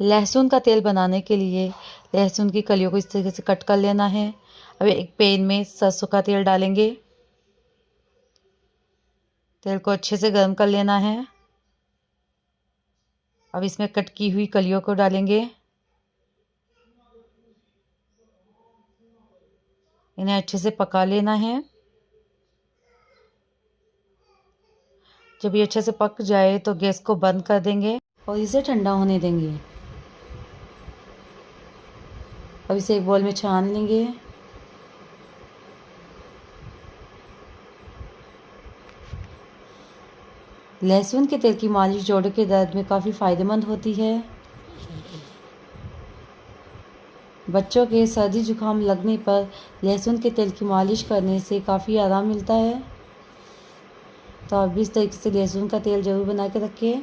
लहसुन का तेल बनाने के लिए लहसुन की कलियों को इस तरीके से कट कर लेना है। अब एक पैन में सरसों का तेल डालेंगे। तेल को अच्छे से गर्म कर लेना है। अब इसमें कट की हुई कलियों को डालेंगे। इन्हें अच्छे से पका लेना है। जब ये अच्छे से पक जाए तो गैस को बंद कर देंगे और इसे ठंडा होने देंगे। अब इसे एक बाउल में छान लेंगे। लहसुन के तेल की मालिश जोड़ों के दर्द में काफ़ी फ़ायदेमंद होती है। बच्चों के सर्दी जुकाम लगने पर लहसुन के तेल की मालिश करने से काफ़ी आराम मिलता है। तो आप भी इस तरीके से लहसुन का तेल ज़रूर बना के रखें।